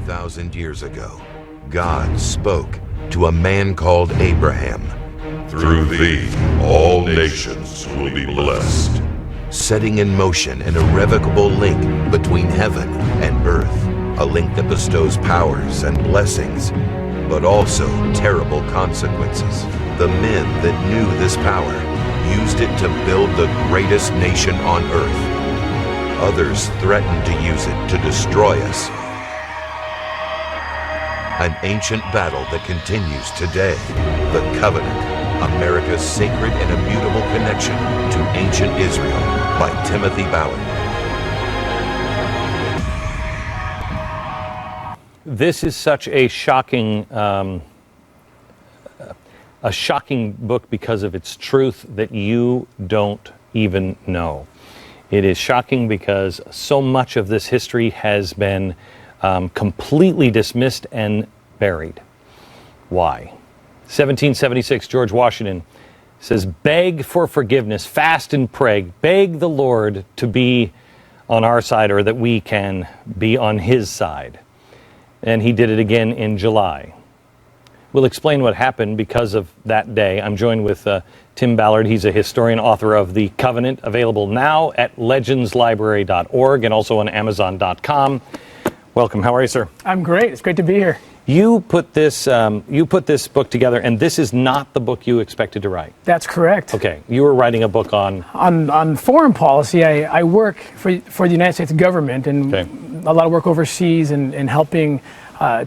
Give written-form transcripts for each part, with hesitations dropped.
2,000 years ago, God spoke to a man called Abraham. Through thee, all nations will be blessed. Setting in motion an irrevocable link between heaven and earth. A link that bestows powers and blessings, but also terrible consequences. The men that knew this power used it to build the greatest nation on earth. Others threatened to use it to destroy us. An ancient battle that continues today. The Covenant, America's sacred and immutable connection to ancient Israel, by Timothy Ballard. This is such a shocking book because of its truth that you don't even know. It is shocking because so much of this history has been completely dismissed and buried. Why? 1776, George Washington says, beg for forgiveness, fast and pray, beg the Lord to be on our side, or that we can be on his side. And he did it again in July. We'll explain what happened because of that day. I'm joined with Tim Ballard. He's a historian, author of The Covenant, available now at legendslibrary.org and also on amazon.com. Welcome. How are you, sir? I'm great. It's great to be here. You put this book together, and this is not the book you expected to write. That's correct. Okay. You were writing a book on foreign policy. I work for the United States government, and a lot of work overseas and helping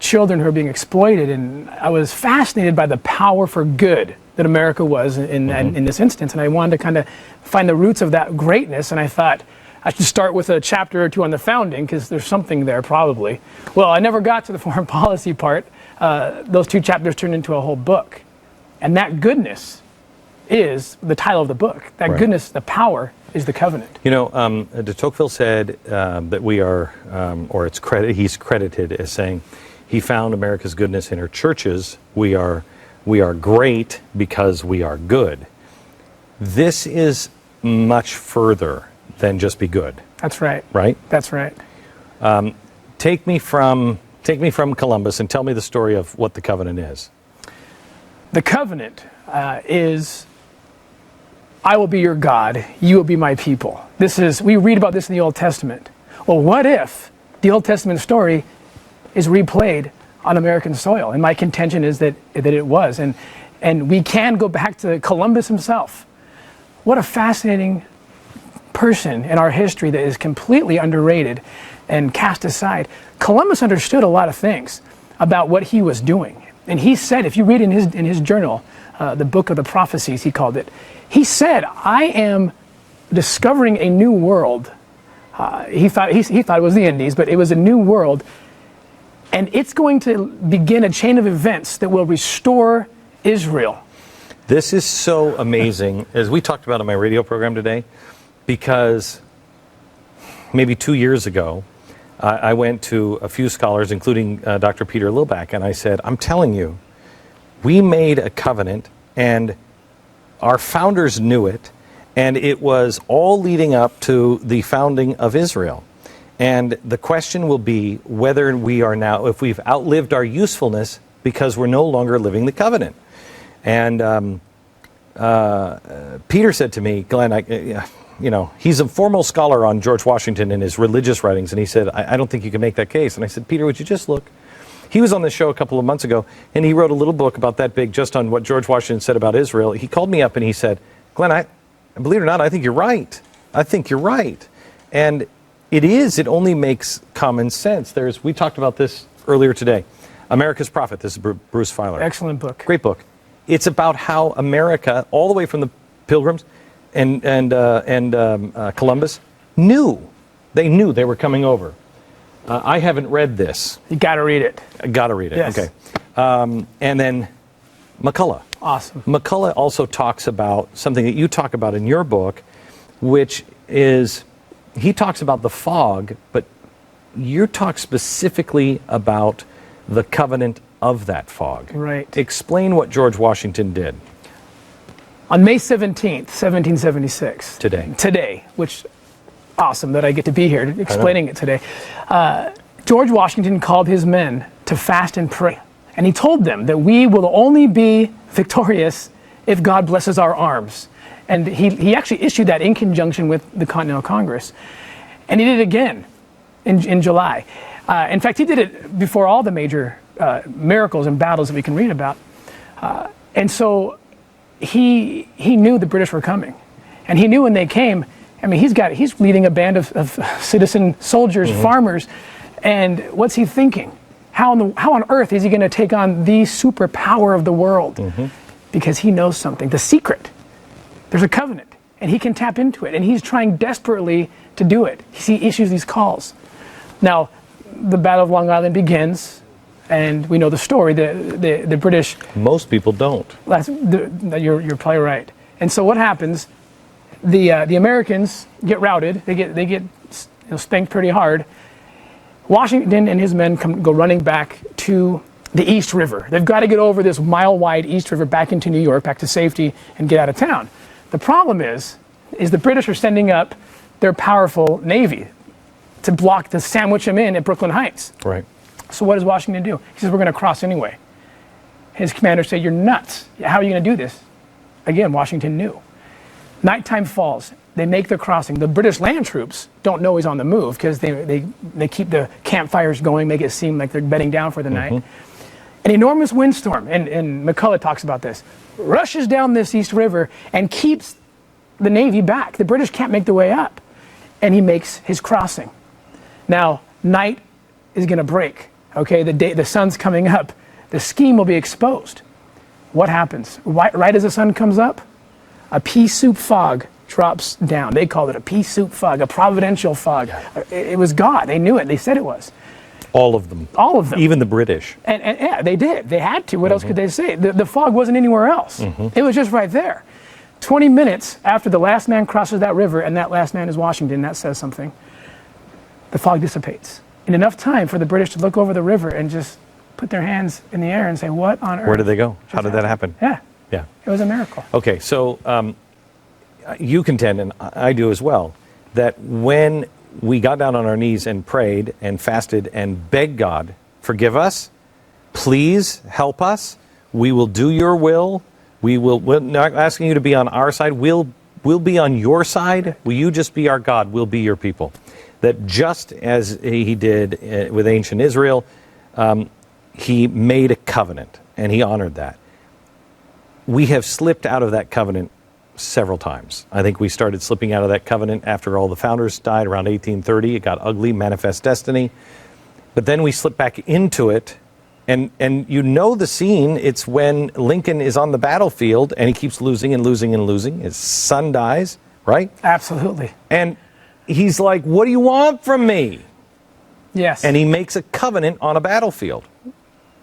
children who are being exploited. And I was fascinated by the power for good that America was in this instance. And I wanted to kind of find the roots of that greatness. And I thought I should start with a chapter or two on the founding, because there's something there probably. Well, I never got to the foreign policy part. Those two chapters turned into a whole book. And that goodness is the title of the book. That goodness, the power, is the covenant. You know, de Tocqueville said that we are, he's credited as saying, he found America's goodness in her churches. We are great because we are good. This is much further than just be good. That's right. Right? That's right. Take me from Columbus and tell me the story of what the covenant is. The covenant is, I will be your God, you will be my people. We read about this in the Old Testament. Well, what if the Old Testament story is replayed on American soil? And my contention is that it was. And we can go back to Columbus himself. What a fascinating person in our history that is completely underrated and cast aside. Columbus understood a lot of things about what he was doing. And he said, if you read in his journal, the book of the prophecies, he called it, he said, I am discovering a new world. He thought it was the Indies, but it was a new world. And it's going to begin a chain of events that will restore Israel. This is so amazing, as we talked about on my radio program today, because maybe 2 years ago, I went to a few scholars, including Dr. Peter Lilback, and I said, I'm telling you, we made a covenant, and our founders knew it, and it was all leading up to the founding of Israel. And the question will be whether we are now, if we've outlived our usefulness because we're no longer living the covenant. And Peter said to me, Glenn, he's a formal scholar on George Washington and his religious writings, and he said, I don't think you can make that case. And I said, Peter, would you just look? He was on the show a couple of months ago, and he wrote a little book about that big just on what George Washington said about Israel. He called me up and he said, Glenn, believe it or not, I think you're right. I think you're right. And it only makes common sense. We talked about this earlier today. America's Prophet, this is Bruce Feiler. Excellent book. Great book. It's about how America, all the way from the Pilgrims and Columbus, knew they were coming over. I haven't read this. You got to read it. I got to read it. Yes. Okay. And then McCullough. Awesome. McCullough also talks about something that you talk about in your book, which is, he talks about the fog, but you talk specifically about the covenant of that fog. Right. Explain what George Washington did. On May 17th, 1776. Today, which awesome that I get to be here explaining it today. George Washington called his men to fast and pray. And he told them that we will only be victorious if God blesses our arms. And he actually issued that in conjunction with the Continental Congress. And he did it again in July. In fact, he did it before all the major miracles and battles that we can read about. And so he knew the British were coming. And he knew when they came, I mean, he's leading a band of citizen soldiers, farmers, and what's he thinking? How on earth is he going to take on the superpower of the world? Because he knows something, the secret. There's a covenant, and he can tap into it, and he's trying desperately to do it. He issues these calls. Now, the Battle of Long Island begins, and we know the story. The British. Most people don't. You're probably right. And so what happens? The Americans get routed. They get spanked pretty hard. Washington and his men go running back to the East River. They've got to get over this mile-wide East River back into New York, back to safety, and get out of town. The problem is the British are sending up their powerful navy to sandwich them in at Brooklyn Heights. Right. So what does Washington do? He says, we're going to cross anyway. His commanders say, you're nuts. How are you going to do this? Again, Washington knew. Nighttime falls. They make the crossing. The British land troops don't know he's on the move because they keep the campfires going, make it seem like they're bedding down for the night. An enormous windstorm, and McCullough talks about this, rushes down this East River and keeps the Navy back. The British can't make their way up. And he makes his crossing. Now, night is going to break. Okay, the sun's coming up. The scheme will be exposed. What happens? Right as the sun comes up, a pea soup fog drops down. They called it a pea soup fog, a providential fog. It was God. They knew it. They said it was. All of them. All of them. Even the British. And yeah, they did. They had to. What else could they say? The fog wasn't anywhere else. It was just right there. 20 minutes after the last man crosses that river, and that last man is Washington, that says something, the fog dissipates. In enough time for the British to look over the river and just put their hands in the air and say, what on earth? Where did they go? How did that happen? Yeah. Yeah. It was a miracle. Okay, so you contend, and I do as well, that when we got down on our knees and prayed and fasted and begged God, forgive us, please help us, we will do your will, we're not asking you to be on our side, we'll be on your side, will you just be our God, we'll be your people. That just as he did with ancient Israel, he made a covenant, and he honored that. We have slipped out of that covenant several times. I think we started slipping out of that covenant after all the founders died around 1830. It got ugly, manifest destiny. But then we slipped back into it, and you know the scene. It's when Lincoln is on the battlefield, and he keeps losing and losing and losing. His son dies, right? Absolutely. And he's like, what do you want from me? Yes. And he makes a covenant on a battlefield.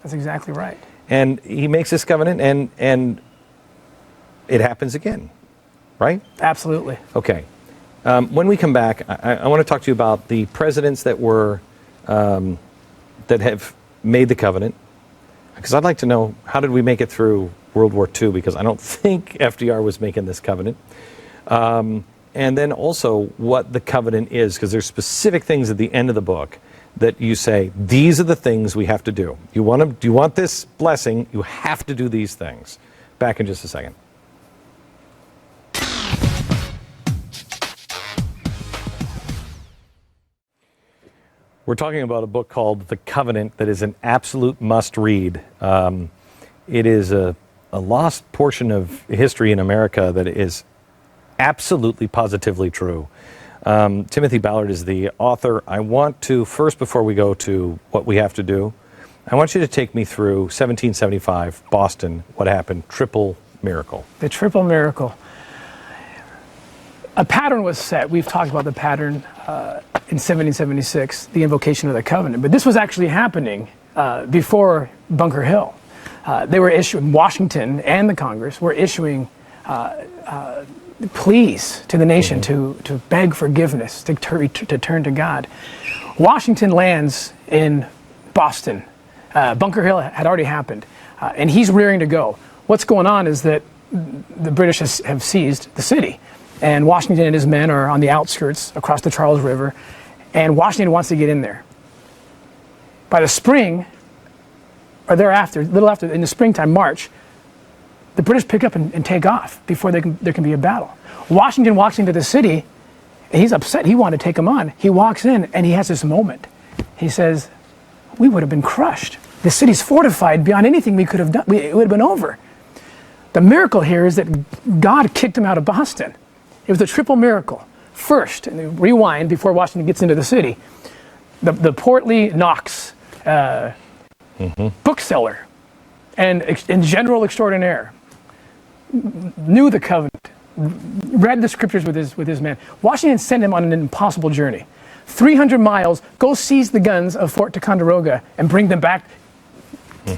That's exactly right. And he makes this covenant, and it happens again, right? Absolutely. Okay. When we come back, I want to talk to you about the presidents that were that have made the covenant, because I'd like to know, how did we make it through World War II? Because I don't think FDR was making this covenant. And then also what the covenant is, because there's specific things at the end of the book that you say, these are the things we have to do. Do you want this blessing? You have to do these things. Back in just a second. We're talking about a book called The Covenant that is an absolute must-read. It is a lost portion of history in America that is absolutely, positively true. Timothy Ballard is the author. I want to, first, before we go to what we have to do, I want you to take me through 1775, Boston, what happened, triple miracle. The triple miracle. A pattern was set. We've talked about the pattern in 1776, the invocation of the covenant. But this was actually happening before Bunker Hill. They were issuing, Washington and the Congress were issuing pleas to the nation to beg forgiveness, to turn to God. Washington lands in Boston. Bunker Hill had already happened, and he's rearing to go. What's going on is that the British have seized the city, and Washington and his men are on the outskirts across the Charles River, and Washington wants to get in there. By the spring, or thereafter, a little after, in the springtime, March, the British pick up and take off before there can be a battle. Washington walks into the city, and he's upset. He wanted to take them on. He walks in, and he has this moment. He says, we would have been crushed. The city's fortified beyond anything we could have done. It would have been over. The miracle here is that God kicked him out of Boston. It was a triple miracle. First, and rewind before Washington gets into the city, the portly Knox, bookseller and general extraordinaire, knew the covenant, read the scriptures with his men. Washington sent him on an impossible journey. 300 miles, go seize the guns of Fort Ticonderoga and bring them back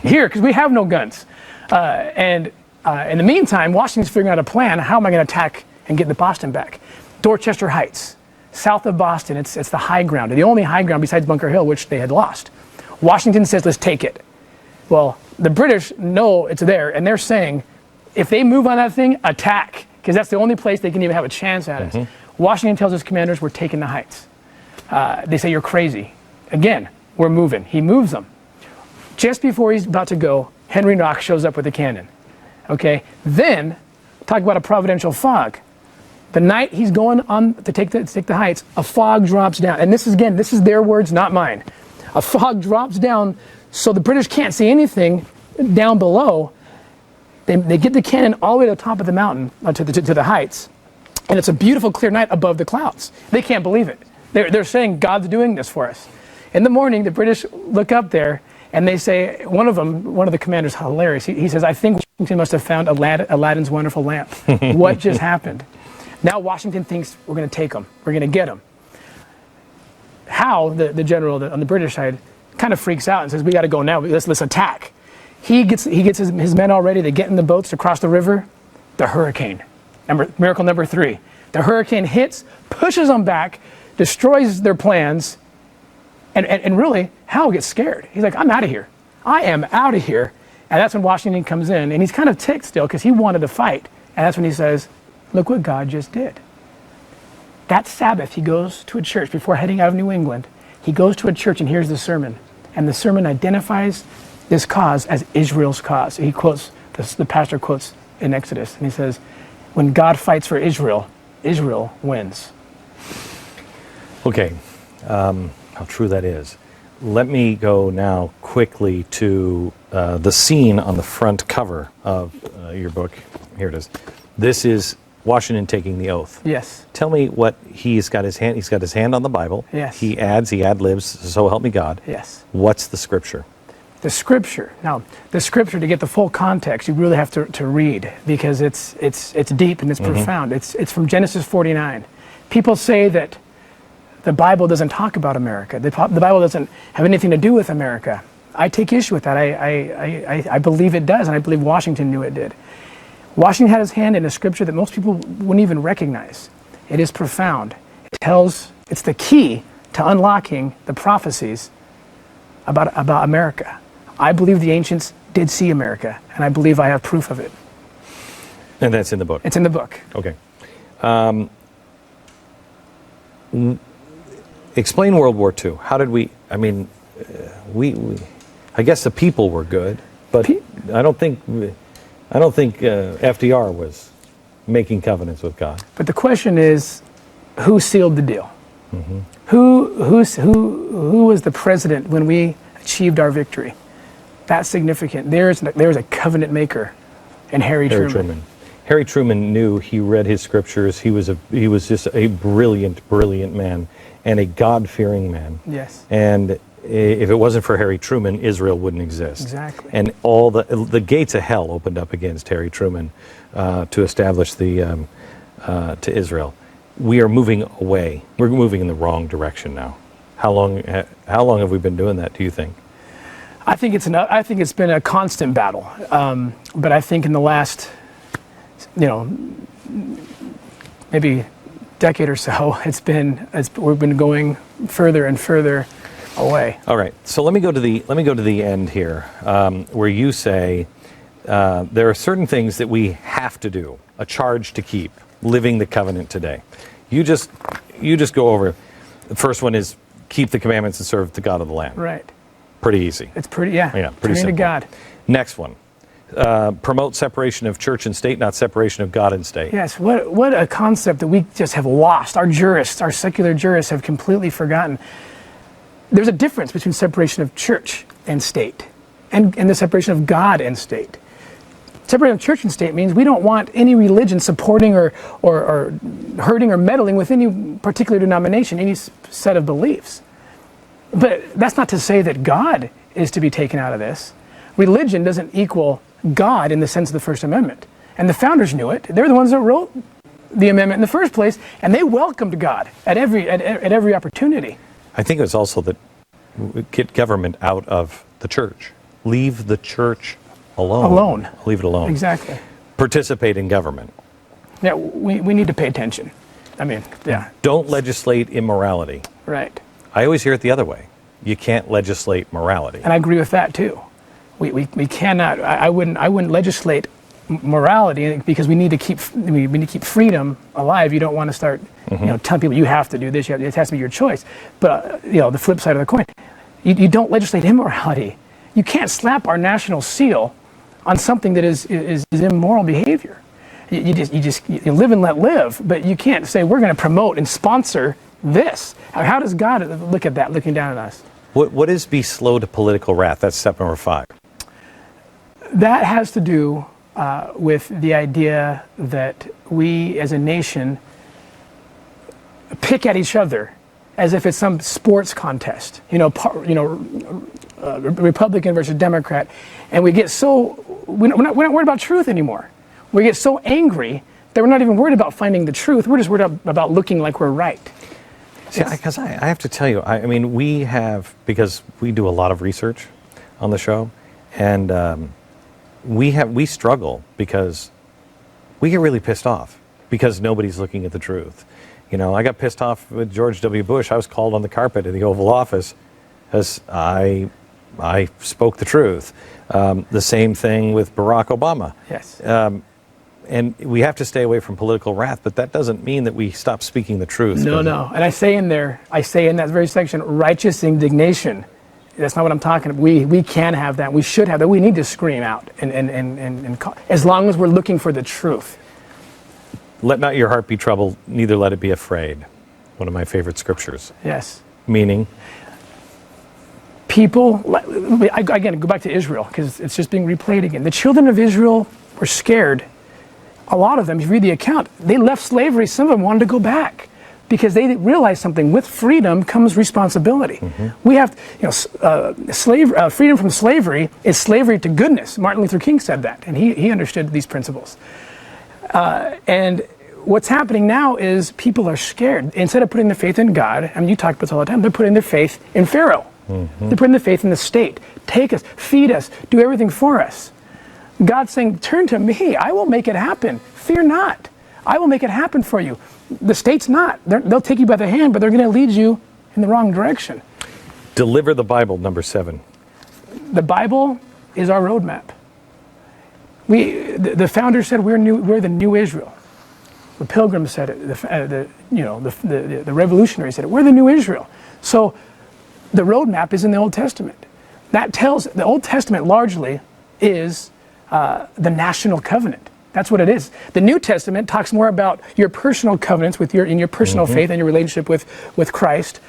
here, because we have no guns. And in the meantime, Washington's figuring out a plan. How am I going to attack and get the Boston back? Dorchester Heights, south of Boston, it's the high ground, the only high ground besides Bunker Hill, which they had lost. Washington says, let's take it. Well, the British know it's there, and they're saying, if they move on that thing, attack, because that's the only place they can even have a chance at us. Washington tells his commanders, we're taking the heights. They say, you're crazy. Again, we're moving. He moves them. Just before he's about to go, Henry Knox shows up with a cannon. Okay, then, talk about a providential fog. The night he's going on to take the heights, a fog drops down. And this is their words, not mine. A fog drops down so the British can't see anything down below. They get the cannon all the way to the top of the mountain, to the heights. And it's a beautiful, clear night above the clouds. They can't believe it. They're saying, God's doing this for us. In the morning, the British look up there, and they say, one of the commanders, hilarious, he says, I think Washington must have found Aladdin's wonderful lamp. What just happened? Now Washington thinks we're going to take them. We're going to get them. Howe, the general on the British side, kind of freaks out and says, we got to go now. Let's attack. He gets his men all ready. They get in the boats to cross the river. The hurricane. Miracle number 3. The hurricane hits, pushes them back, destroys their plans, and really, Howe gets scared. He's like, I'm out of here. I am out of here. And that's when Washington comes in, and he's kind of ticked still because he wanted to fight. And that's when he says, look what God just did. That Sabbath, he goes to a church before heading out of New England. He goes to a church and hears the sermon. And the sermon identifies this cause as Israel's cause. He quotes, the pastor quotes in Exodus, and he says, when God fights for Israel, Israel wins. Okay, how true that is. Let me go now quickly to the scene on the front cover of your book. Here it is. This is Washington taking the oath. Yes. Tell me what he's got his hand on the Bible. Yes. He ad-libs, so help me God. Yes. What's the scripture? The scripture. Now, the scripture, to get the full context, you really have to read, because it's deep and it's profound. It's from Genesis 49. People say that the Bible doesn't talk about America. The Bible doesn't have anything to do with America. I take issue with that. I believe it does, and I believe Washington knew it did. Washington had his hand in a scripture that most people wouldn't even recognize. It is profound. It's the key to unlocking the prophecies about America. I believe the ancients did see America, and I believe I have proof of it. And that's in the book? It's in the book. Okay. Explain World War II. How did we, I guess the people were good, but I don't think FDR was making covenants with God. But the question is, who sealed the deal? Who was the president when we achieved our victory? That's significant. There's a covenant maker in Harry Truman. Harry Truman knew. He read his scriptures. He was just a brilliant man and a God-fearing man. Yes. And if it wasn't for Harry Truman, Israel wouldn't exist. Exactly. And all the gates of hell opened up against Harry Truman to establish to Israel. We are moving away. We're moving in the wrong direction now. How long have we been doing that, do you think? I think it's been a constant battle. But I think in the last, maybe decade or so, we've been going further and further away. All right. So let me go to the end here, where you say there are certain things that we have to do, a charge to keep, living the covenant today. You just go over. The first one is keep the commandments and serve the God of the land. Right. Pretty easy. It's pretty, yeah. Yeah, pretty Turning to simple. God. Next one. Promote separation of church and state, not separation of God and state. Yes, what a concept that we just have lost. Our jurists, our secular jurists have completely forgotten. There's a difference between separation of church and state and the separation of God and state. Separation of church and state means we don't want any religion supporting or hurting or meddling with any particular denomination, any set of beliefs. But that's not to say that God is to be taken out of this. Religion doesn't equal God in the sense of the First Amendment. And the founders knew it. They're the ones that wrote the amendment in the first place, and they welcomed God at every opportunity. I think it was also that get government out of the church. Leave the church alone. Leave it alone. Exactly. Participate in government. Yeah, we need to pay attention. I mean, yeah. Don't legislate immorality. Right. I always hear it the other way. You can't legislate morality. And I agree with that too. We cannot. I wouldn't legislate morality because we need to keep freedom alive. You don't want to start telling people you have to do this. It has to be your choice. But the flip side of the coin, you don't legislate immorality. You can't slap our national seal on something that is immoral behavior. You live and let live, but you can't say we're going to promote and sponsor this. How does God look at that, looking down at us? What is be slow to political wrath? That's step number 5. That has to do with the idea that we as a nation pick at each other as if it's some sports contest. Republican versus Democrat, and we get we're not worried about truth anymore. We get so angry that we're not even worried about finding the truth. We're just worried about looking like we're right. See, because I have to tell you, I mean, because we do a lot of research on the show, and we struggle because we get really pissed off because nobody's looking at the truth. I got pissed off with George W. Bush. I was called on the carpet in the Oval Office as I spoke the truth. The same thing with Barack Obama. Yes. And we have to stay away from political wrath, but that doesn't mean that we stop speaking the truth. No. And I say in that very section, righteous indignation. That's not what I'm talking about. We can have that. We should have that. We need to scream out and call, as long as we're looking for the truth. Let not your heart be troubled, neither let it be afraid. One of my favorite scriptures. Yes. Meaning? People, again, go back to Israel, because it's just being replayed again. The children of Israel were scared. A lot of them, if you read the account, they left slavery. Some of them wanted to go back because they realized something. With freedom comes responsibility. Mm-hmm. We have, freedom from slavery is slavery to goodness. Martin Luther King said that, and he understood these principles. And what's happening now is people are scared. Instead of putting their faith in God, I mean, you talk about this all the time, they're putting their faith in Pharaoh. Mm-hmm. They're putting their faith in the state. Take us, feed us, do everything for us. God's saying, turn to me. I will make it happen. Fear not. I will make it happen for you. The state's not. They'll take you by the hand, but they're going to lead you in the wrong direction. Deliver the Bible, number 7. The Bible is our roadmap. The founders said we're the new Israel. The Pilgrims said it. The revolutionaries said it. We're the new Israel. So the roadmap is in the Old Testament. That tells the Old Testament largely is the national covenant. That's what it is. The New Testament talks more about your personal covenants in your personal faith and your relationship with Christ.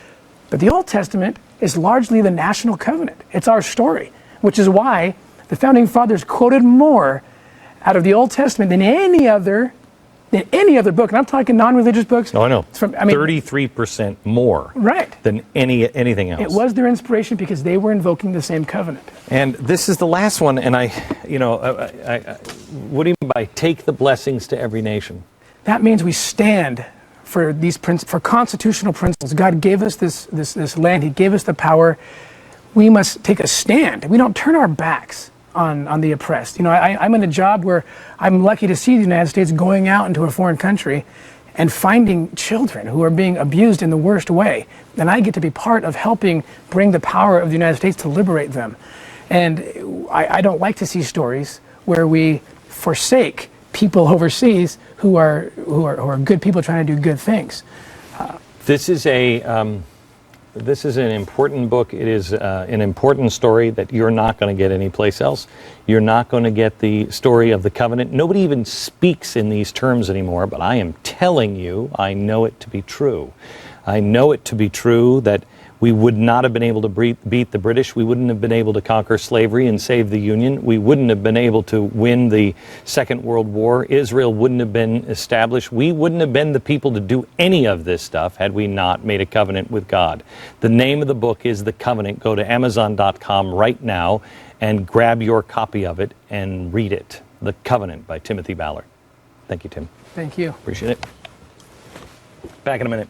But the Old Testament is largely the national covenant. It's our story, which is why the founding fathers quoted more out of the Old Testament than any other book. And I'm talking non-religious books. Oh, I know. 33% more. Right. Than anything else. It was their inspiration because they were invoking the same covenant. And this is the last one. And what do you mean by take the blessings to every nation? That means we stand for these for constitutional principles. God gave us this land. He gave us the power. We must take a stand. We don't turn our backs on the oppressed. I'm in a job where I'm lucky to see the United States going out into a foreign country and finding children who are being abused in the worst way. And I get to be part of helping bring the power of the United States to liberate them. And I don't like to see stories where we forsake people overseas who are good people trying to do good things. This is a This is an important book. It is an important story that you're not going to get anyplace else. You're not going to get the story of the covenant. Nobody even speaks in these terms anymore, but I am telling you, I know it to be true. I know it to be true that we would not have been able to beat the British. We wouldn't have been able to conquer slavery and save the Union. We wouldn't have been able to win the Second World War. Israel wouldn't have been established. We wouldn't have been the people to do any of this stuff had we not made a covenant with God. The name of the book is The Covenant. Go to Amazon.com right now and grab your copy of it and read it. The Covenant by Timothy Ballard. Thank you, Tim. Thank you. Appreciate it. Back in a minute.